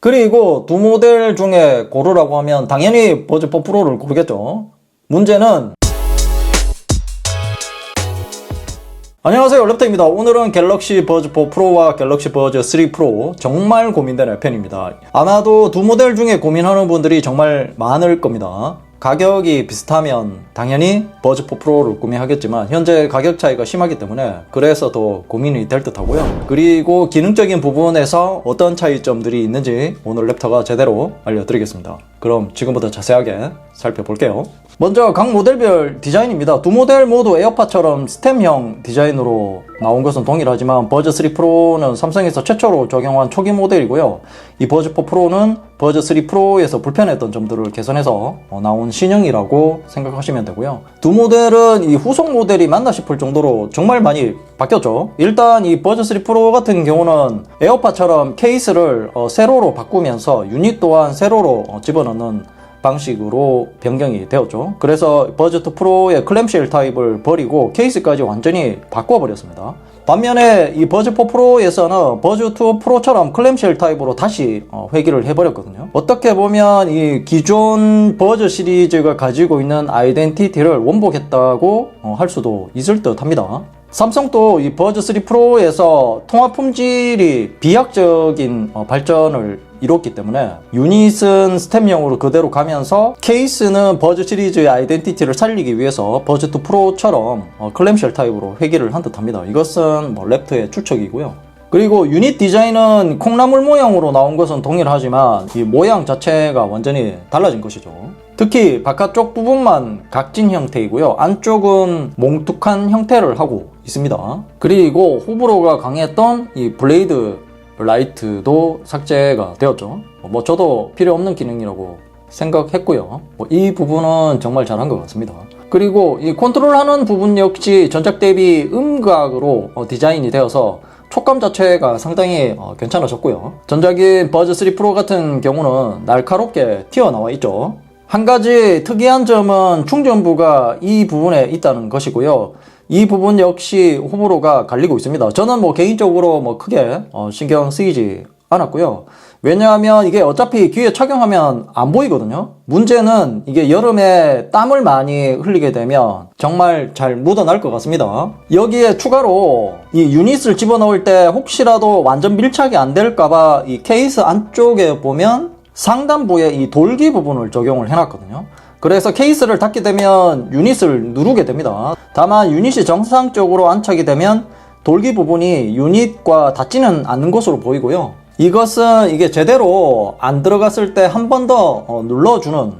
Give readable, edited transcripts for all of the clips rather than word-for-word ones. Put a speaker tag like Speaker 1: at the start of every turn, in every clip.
Speaker 1: 그리고 두 모델 중에 고르라고 하면 당연히 버즈 4 프로를 고르겠죠. 문제는 안녕하세요, 랩터입니다. 오늘은 갤럭시 버즈 4 프로와 갤럭시 버즈 3 프로 정말 고민되는 편입니다. 아마도 두 모델 중에 고민하는 분들이 정말 많을 겁니다. 가격이 비슷하면 당연히 버즈 4 프로를 구매하겠지만 현재 가격 차이가 심하기 때문에 그래서 더 고민이 될 듯 하고요. 그리고 기능적인 부분에서 어떤 차이점들이 있는지 오늘 랩터가 제대로 알려드리겠습니다. 그럼 지금부터 자세하게 살펴볼게요. 먼저 각 모델별 디자인입니다. 두 모델 모두 에어팟처럼 스템형 디자인으로 나온 것은 동일하지만 버즈 3 프로는 삼성에서 최초로 적용한 초기 모델이고요. 이 버즈 4 프로는 버즈 3 프로에서 불편했던 점들을 개선해서 나온 신형이라고 생각하시면 되고요. 두 모델은 이 후속 모델이 맞나 싶을 정도로 정말 많이 바뀌었죠. 일단 이 버즈 3 프로 같은 경우는 에어팟처럼 케이스를 세로로 바꾸면서 유닛 또한 세로로 집어넣는 방식으로 변경이 되었죠. 그래서 버즈 2 프로의 클램쉘 타입을 버리고 케이스까지 완전히 바꿔버렸습니다. 반면에 이 버즈 4 프로에서는 버즈 2 프로처럼 클램쉘 타입으로 다시 회귀를 해버렸거든요. 어떻게 보면 이 기존 버즈 시리즈가 가지고 있는 아이덴티티를 원복했다고 할 수도 있을 듯 합니다. 삼성도 이 버즈 3 프로에서 통화 품질이 비약적인 발전을 이뤘기 때문에 유닛은 스템형으로 그대로 가면서 케이스는 버즈 시리즈의 아이덴티티를 살리기 위해서 버즈 2 프로처럼 클램쉘 타입으로 회귀를 한 듯 합니다. 이것은 랩터의 추측이고요. 그리고 유닛 디자인은 콩나물 모양으로 나온 것은 동일하지만 이 모양 자체가 완전히 달라진 것이죠. 특히 바깥쪽 부분만 각진 형태이고요. 안쪽은 몽툭한 형태를 하고 있습니다. 그리고 호불호가 강했던 이 블레이드 라이트도 삭제가 되었죠. 저도 필요 없는 기능이라고 생각했고요. 이 부분은 정말 잘한 것 같습니다. 그리고 이 컨트롤하는 부분 역시 전작 대비 음각으로 디자인이 되어서 촉감 자체가 상당히 괜찮아졌고요. 전작인 버즈 3 프로 같은 경우는 날카롭게 튀어나와 있죠. 한 가지 특이한 점은 충전부가 이 부분에 있다는 것이고요. 이 부분 역시 호불호가 갈리고 있습니다. 저는 개인적으로 크게 신경 쓰이지 않았고요. 왜냐하면 이게 어차피 귀에 착용하면 안 보이거든요. 문제는 이게 여름에 땀을 많이 흘리게 되면 정말 잘 묻어날 것 같습니다. 여기에 추가로 이 유닛을 집어넣을 때 혹시라도 완전 밀착이 안 될까봐 이 케이스 안쪽에 보면 상단부에 이 돌기 부분을 적용을 해놨거든요. 그래서 케이스를 닫게 되면 유닛을 누르게 됩니다. 다만 유닛이 정상적으로 안착이 되면 돌기 부분이 유닛과 닿지는 않는 것으로 보이고요. 이것은 이게 제대로 안 들어갔을 때 한 번 더 눌러주는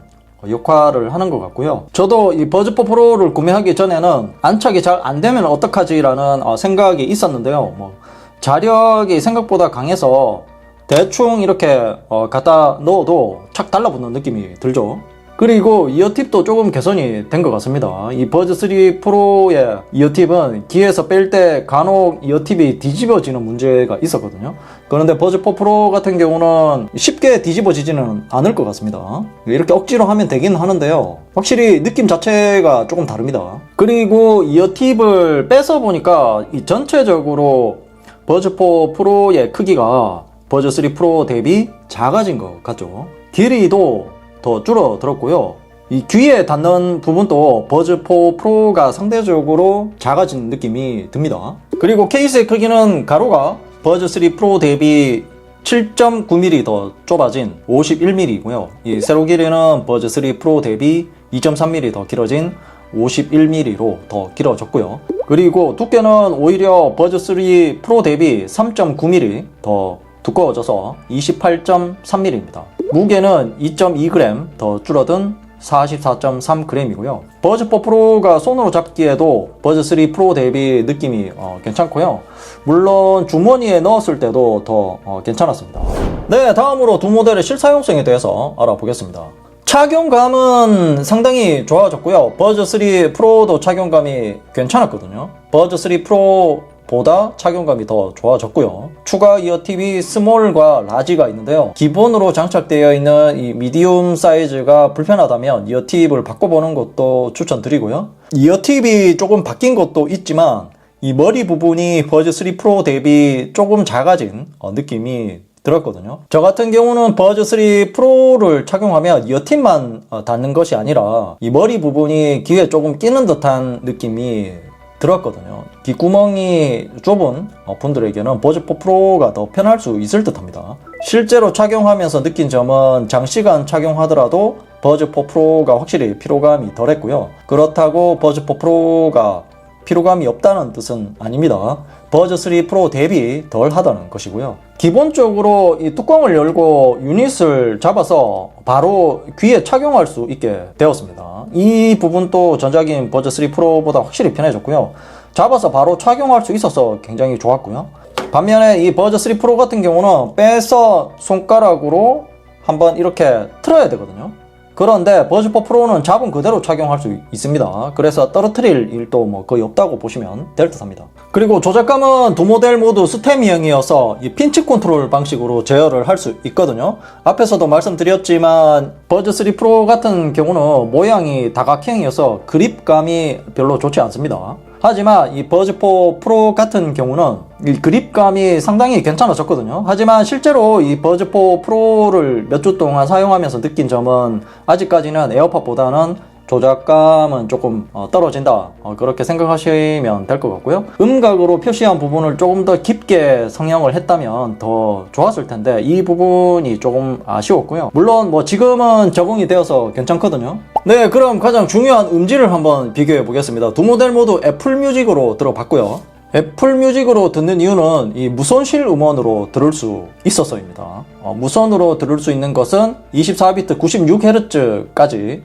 Speaker 1: 역할을 하는 것 같고요. 저도 이 버즈 4 프로를 구매하기 전에는 안착이 잘 안 되면 어떡하지 라는 생각이 있었는데요. 자력이 생각보다 강해서 대충 이렇게 갖다 넣어도 착 달라붙는 느낌이 들죠. 그리고 이어팁도 조금 개선이 된 것 같습니다. 이 버즈 3 프로의 이어팁은 귀에서 뺄 때 간혹 이어팁이 뒤집어지는 문제가 있었거든요. 그런데 버즈 4 프로 같은 경우는 쉽게 뒤집어지지는 않을 것 같습니다. 이렇게 억지로 하면 되긴 하는데요. 확실히 느낌 자체가 조금 다릅니다. 그리고 이어팁을 빼서 보니까 이 전체적으로 버즈 4 프로의 크기가 버즈 3 프로 대비 작아진 것 같죠. 길이도 더 줄어들었고요. 이 귀에 닿는 부분도 버즈 4 프로가 상대적으로 작아진 느낌이 듭니다. 그리고 케이스의 크기는 가로가 버즈 3 프로 대비 7.9mm 더 좁아진 51mm이고요. 이 세로 길이는 버즈 3 프로 대비 2.3mm 더 길어진 51mm로 더 길어졌고요. 그리고 두께는 오히려 버즈 3 프로 대비 3.9mm 더 두꺼워져서 28.3mm입니다. 무게는 2.2g 더 줄어든 44.3g이고요. 버즈 4 프로가 손으로 잡기에도 버즈 3 프로 대비 느낌이 괜찮고요. 물론 주머니에 넣었을 때도 더 괜찮았습니다. 네, 다음으로 두 모델의 실사용성에 대해서 알아보겠습니다. 착용감은 상당히 좋아졌고요. 버즈 3 프로도 착용감이 괜찮았거든요. 버즈 3 프로 보다 착용감이 더 좋아졌고요. 추가 이어팁이 스몰과 라지가 있는데요. 기본으로 장착되어 있는 이 미디움 사이즈가 불편하다면 이어팁을 바꿔보는 것도 추천드리고요. 이어팁이 조금 바뀐 것도 있지만 이 머리 부분이 버즈 3 프로 대비 조금 작아진 느낌이 들었거든요. 저 같은 경우는 버즈 3 프로를 착용하면 이어팁만 닿는 것이 아니라 이 머리 부분이 귀에 조금 끼는 듯한 느낌이 들었거든요. 귓구멍이 좁은 분들에게는 버즈 4 프로가 더 편할 수 있을 듯 합니다. 실제로 착용하면서 느낀 점은 장시간 착용하더라도 버즈 4 프로가 확실히 피로감이 덜했고요. 그렇다고 버즈 4 프로가 피로감이 없다는 뜻은 아닙니다. 버즈 3 프로 대비 덜 하다는 것이고요. 기본적으로 이 뚜껑을 열고 유닛을 잡아서 바로 귀에 착용할 수 있게 되었습니다. 이 부분도 전작인 버즈 3 프로보다 확실히 편해졌고요. 잡아서 바로 착용할 수 있어서 굉장히 좋았고요. 반면에 이 버즈 3 프로 같은 경우는 빼서 손가락으로 한번 이렇게 틀어야 되거든요. 그런데 버즈 4 프로는 잡은 그대로 착용할 수 있습니다. 그래서 떨어뜨릴 일도 뭐 거의 없다고 보시면 될 듯 합니다. 그리고 조작감은 두 모델 모두 스테미형이어서 이 핀치 컨트롤 방식으로 제어를 할 수 있거든요. 앞에서도 말씀드렸지만 버즈 3 프로 같은 경우는 모양이 다각형이어서 그립감이 별로 좋지 않습니다. 하지만 이 버즈 4 프로 같은 경우는 이 그립감이 상당히 괜찮아졌거든요. 하지만 실제로 이 버즈 4 프로를 몇 주 동안 사용하면서 느낀 점은 아직까지는 에어팟보다는 조작감은 조금 떨어진다, 그렇게 생각하시면 될 것 같고요. 음각으로 표시한 부분을 조금 더 깊게 성형을 했다면 더 좋았을 텐데 이 부분이 조금 아쉬웠고요. 물론 뭐 지금은 적응이 되어서 괜찮거든요. 네, 그럼 가장 중요한 음질을 한번 비교해 보겠습니다. 두 모델 모두 애플 뮤직으로 들어봤고요. 애플 뮤직으로 듣는 이유는 이 무손실 음원으로 들을 수 있어서입니다. 무선으로 들을 수 있는 것은 24비트 96Hz까지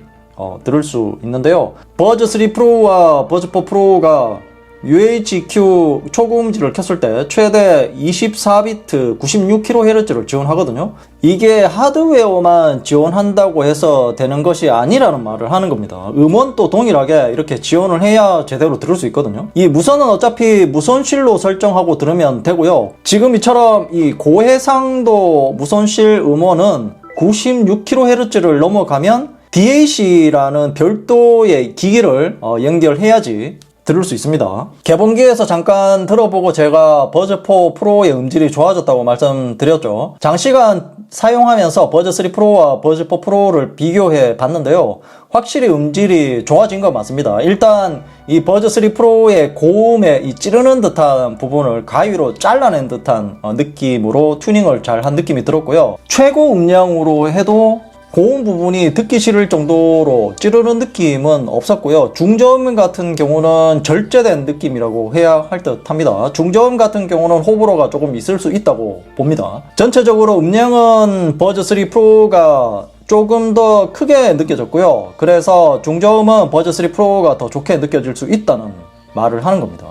Speaker 1: 들을 수 있는데요. 버즈 3 프로와 버즈 4 프로가 UHQ 초고음질을 켰을 때 최대 24비트 96kHz를 지원하거든요. 이게 하드웨어만 지원한다고 해서 되는 것이 아니라는 말을 하는 겁니다. 음원도 동일하게 이렇게 지원을 해야 제대로 들을 수 있거든요. 이 무선은 어차피 무손실로 설정하고 들으면 되고요. 지금 이처럼 이 고해상도 무손실 음원은 96kHz를 넘어가면 DAC라는 별도의 기기를 연결해야지 들을 수 있습니다. 개봉기에서 잠깐 들어보고 제가 버즈 4 프로의 음질이 좋아졌다고 말씀드렸죠. 장시간 사용하면서 버즈 3 프로와 버즈 4 프로를 비교해 봤는데요. 확실히 음질이 좋아진 건 맞습니다. 일단 이 버즈 3 프로의 고음의 이 찌르는 듯한 부분을 가위로 잘라낸 듯한 느낌으로 튜닝을 잘 한 느낌이 들었고요. 최고 음량으로 해도 고음 부분이 듣기 싫을 정도로 찌르는 느낌은 없었고요. 중저음 같은 경우는 절제된 느낌이라고 해야 할 듯 합니다. 중저음 같은 경우는 호불호가 조금 있을 수 있다고 봅니다. 전체적으로 음량은 버즈 3 프로가 조금 더 크게 느껴졌고요. 그래서 중저음은 버즈 3 프로가 더 좋게 느껴질 수 있다는 말을 하는 겁니다.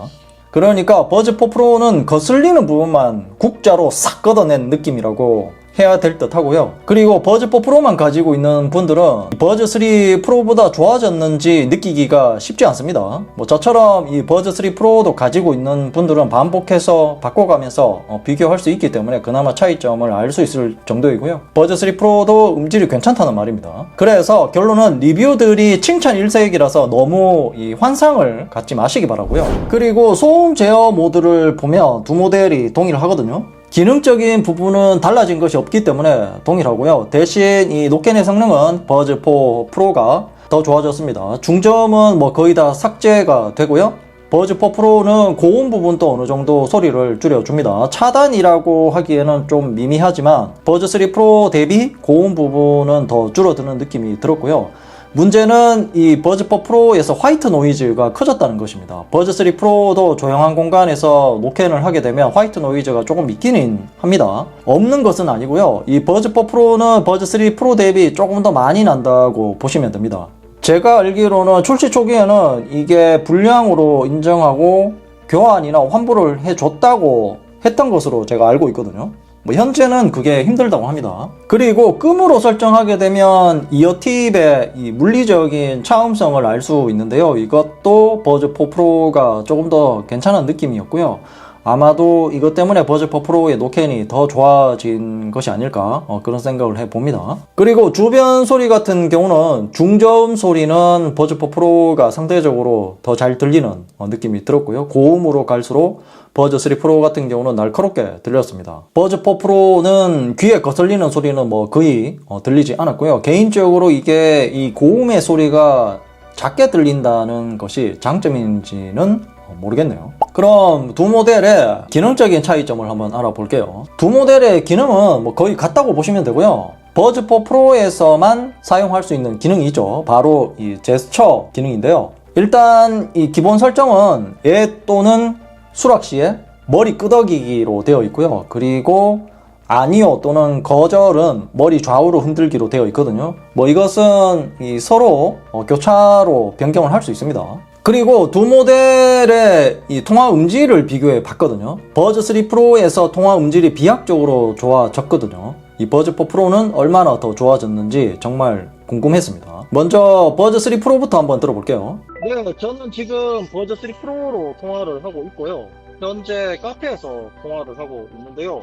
Speaker 1: 그러니까 버즈 4 프로는 거슬리는 부분만 국자로 싹 걷어낸 느낌이라고 해야 될 듯 하고요. 그리고 버즈 4 프로만 가지고 있는 분들은 버즈 3 프로보다 좋아졌는지 느끼기가 쉽지 않습니다. 뭐 저처럼 이 버즈 3 프로도 가지고 있는 분들은 반복해서 바꿔가면서 비교할 수 있기 때문에 그나마 차이점을 알 수 있을 정도이고요. 버즈 3 프로도 음질이 괜찮다는 말입니다. 그래서 결론은 리뷰들이 칭찬 일색이라서 너무 이 환상을 갖지 마시기 바라고요. 그리고 소음 제어 모드를 보면 두 모델이 동일하거든요. 기능적인 부분은 달라진 것이 없기 때문에 동일하고요. 대신 이 노캔의 성능은 버즈 4 프로가 더 좋아졌습니다. 중저음은 뭐 거의 다 삭제가 되고요. 버즈 4 프로는 고음 부분도 어느 정도 소리를 줄여줍니다. 차단이라고 하기에는 좀 미미하지만 버즈 3 프로 대비 고음 부분은 더 줄어드는 느낌이 들었고요. 문제는 이 버즈 4 프로에서 화이트 노이즈가 커졌다는 것입니다. 버즈 3 프로도 조용한 공간에서 노캔을 하게 되면 화이트 노이즈가 조금 있기는 합니다. 없는 것은 아니고요. 이 버즈 4 프로는 버즈 3 프로 대비 조금 더 많이 난다고 보시면 됩니다. 제가 알기로는 출시 초기에는 이게 불량으로 인정하고 교환이나 환불을 해줬다고 했던 것으로 제가 알고 있거든요. 뭐 현재는 그게 힘들다고 합니다. 그리고 끔으로 설정하게 되면 이어팁의 이 물리적인 차음성을 알 수 있는데요. 이것도 버즈 4 프로가 조금 더 괜찮은 느낌이었고요. 아마도 이것 때문에 버즈 4 프로의 노캔이 더 좋아진 것이 아닐까 그런 생각을 해봅니다. 그리고 주변 소리 같은 경우는 중저음 소리는 버즈 4 프로가 상대적으로 더 잘 들리는 느낌이 들었고요. 고음으로 갈수록 버즈 3 프로 같은 경우는 날카롭게 들렸습니다. 버즈 4 프로는 귀에 거슬리는 소리는 뭐 거의 들리지 않았고요. 개인적으로 이게 이 고음의 소리가 작게 들린다는 것이 장점인지는 모르겠네요. 그럼 두 모델의 기능적인 차이점을 한번 알아볼게요. 두 모델의 기능은 뭐 거의 같다고 보시면 되고요. 버즈 4 프로에서만 사용할 수 있는 기능이죠. 바로 이 제스처 기능인데요. 일단 이 기본 설정은 예 또는 수락 시에 머리 끄덕이기로 되어 있고요. 그리고 아니요 또는 거절은 머리 좌우로 흔들기로 되어 있거든요. 뭐 이것은 서로 교차로 변경을 할 수 있습니다. 그리고 두 모델의 이 통화 음질을 비교해 봤거든요. 버즈 3 프로에서 통화 음질이 비약적으로 좋아졌거든요. 이 버즈 4 프로는 얼마나 더 좋아졌는지 정말 궁금했습니다. 먼저 버즈 3 프로부터 한번 들어볼게요.
Speaker 2: 네, 저는 지금 버즈 3 프로로 통화를 하고 있고요. 현재 카페에서 통화를 하고 있는데요.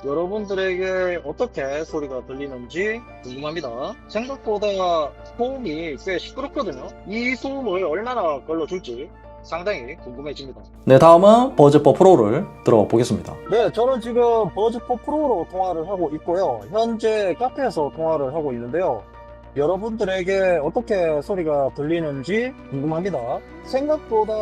Speaker 2: 여러분들에게 어떻게 소리가 들리는지 궁금합니다. 생각보다 소음이 꽤 시끄럽거든요. 이 소음을 얼마나 걸러줄지 상당히 궁금해집니다.
Speaker 1: 네, 다음은 버즈 4 프로를 들어보겠습니다.
Speaker 2: 네, 저는 지금 버즈 4 프로로 통화를 하고 있고요. 현재 카페에서 통화를 하고 있는데요. 여러분들에게 어떻게 소리가 들리는지 궁금합니다. 생각보다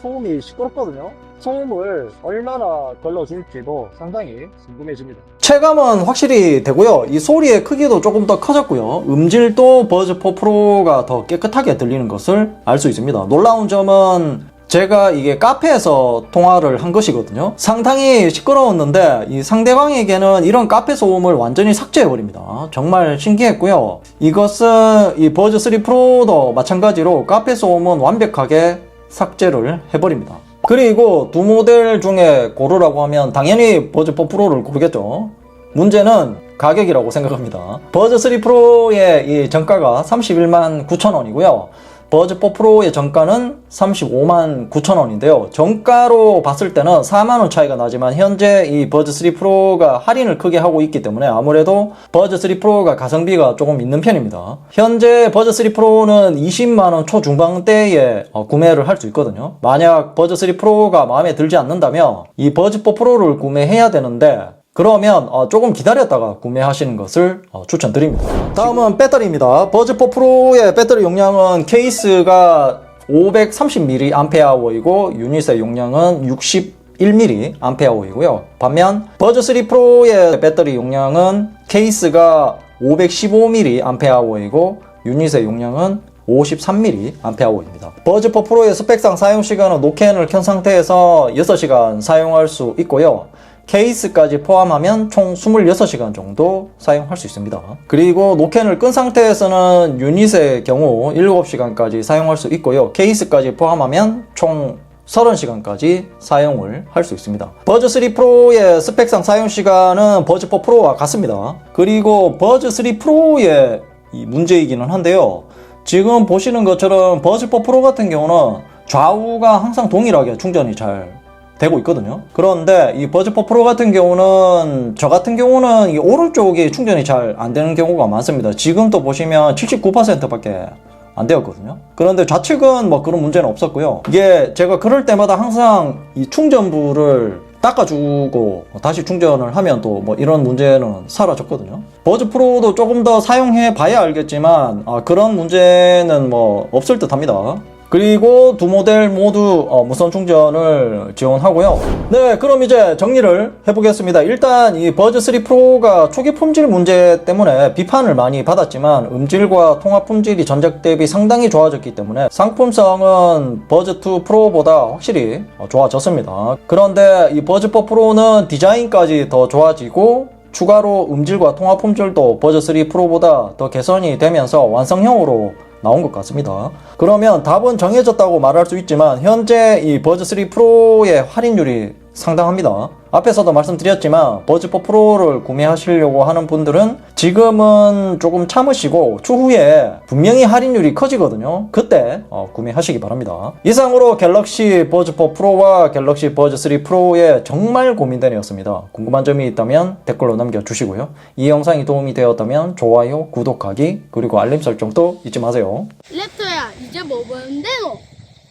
Speaker 2: 소음이 시끄럽거든요. 소음을 얼마나 걸러줄지도 상당히 궁금해집니다.
Speaker 1: 체감은 확실히 되고요. 이 소리의 크기도 조금 더 커졌고요. 음질도 버즈 4 프로가 더 깨끗하게 들리는 것을 알 수 있습니다. 놀라운 점은 제가 이게 카페에서 통화를 한 것이거든요. 상당히 시끄러웠는데 이 상대방에게는 이런 카페 소음을 완전히 삭제해버립니다. 정말 신기했고요. 이것은 이 버즈 3 프로도 마찬가지로 카페 소음은 완벽하게 삭제를 해버립니다. 그리고 두 모델 중에 고르라고 하면 당연히 버즈 4 프로를 고르겠죠. 문제는 가격이라고 생각합니다. 버즈 3 프로의 이 정가가 31만 9천 원이고요. 버즈 4 프로의 정가는 35만 9천 원인데요. 정가로 봤을 때는 4만 원 차이가 나지만 현재 이 버즈 3 프로가 할인을 크게 하고 있기 때문에 아무래도 버즈 3 프로가 가성비가 조금 있는 편입니다. 현재 버즈 3 프로는 20만 원 초중반대에 구매를 할 수 있거든요. 만약 버즈 3 프로가 마음에 들지 않는다면 이 버즈 4 프로를 구매해야 되는데 그러면 조금 기다렸다가 구매하시는 것을 추천드립니다. 다음은 배터리입니다. 버즈 4 프로의 배터리 용량은 케이스가 530mAh이고 유닛의 용량은 61mAh이고요. 반면 버즈 3 프로의 배터리 용량은 케이스가 515mAh이고 유닛의 용량은 53mAh입니다. 버즈 4 프로의 스펙상 사용시간은 노캔을 켠 상태에서 6시간 사용할 수 있고요. 케이스까지 포함하면 총 26시간 정도 사용할 수 있습니다. 그리고 노캔을 끈 상태에서는 유닛의 경우 7시간까지 사용할 수 있고요. 케이스까지 포함하면 총 30시간까지 사용을 할 수 있습니다. 버즈 3 프로의 스펙상 사용시간은 버즈 4 프로와 같습니다. 그리고 버즈 3 프로의 이 문제이기는 한데요. 지금 보시는 것처럼 버즈 4 프로 같은 경우는 좌우가 항상 동일하게 충전이 잘 되고 있거든요. 그런데 이 버즈 4 프로 같은 경우는 저 같은 경우는 이 오른쪽이 충전이 잘 안 되는 경우가 많습니다. 지금도 보시면 79%밖에 안 되었거든요. 그런데 좌측은 뭐 그런 문제는 없었고요. 이게 제가 그럴 때마다 항상 이 충전부를 닦아주고 다시 충전을 하면 또 뭐 이런 문제는 사라졌거든요. 버즈 프로도 조금 더 사용해 봐야 알겠지만 그런 문제는 뭐 없을 듯 합니다. 그리고 두 모델 모두 무선 충전을 지원하고요. 네, 그럼 이제 정리를 해보겠습니다. 일단 이 버즈 3 프로가 초기 품질 문제 때문에 비판을 많이 받았지만 음질과 통화 품질이 전작 대비 상당히 좋아졌기 때문에 상품성은 버즈 2 프로보다 확실히 좋아졌습니다. 그런데 이 버즈 4 프로는 디자인까지 더 좋아지고 추가로 음질과 통화 품질도 버즈 3 프로보다 더 개선이 되면서 완성형으로 나온 것 같습니다. 그러면 답은 정해졌다고 말할 수 있지만 현재 이 버즈 3 프로의 할인율이 상당합니다. 앞에서도 말씀드렸지만 버즈4 프로를 구매하시려고 하는 분들은 지금은 조금 참으시고 추후에 분명히 할인율이 커지거든요. 그때 구매하시기 바랍니다. 이상으로 갤럭시 버즈4 프로와 갤럭시 버즈3 프로의 정말 고민되었습니다. 궁금한 점이 있다면 댓글로 남겨주시고요. 이 영상이 도움이 되었다면 좋아요, 구독하기, 그리고 알림 설정도 잊지 마세요.
Speaker 3: 랩터야, 이제 뭐 보는데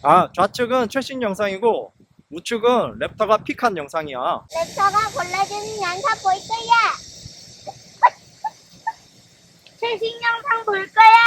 Speaker 3: 너?
Speaker 1: 좌측은 최신 영상이고 우측은 랩터가 픽한 영상이야.
Speaker 3: 랩터가 골라주는 영상 볼 거야. 최신 영상 볼 거야.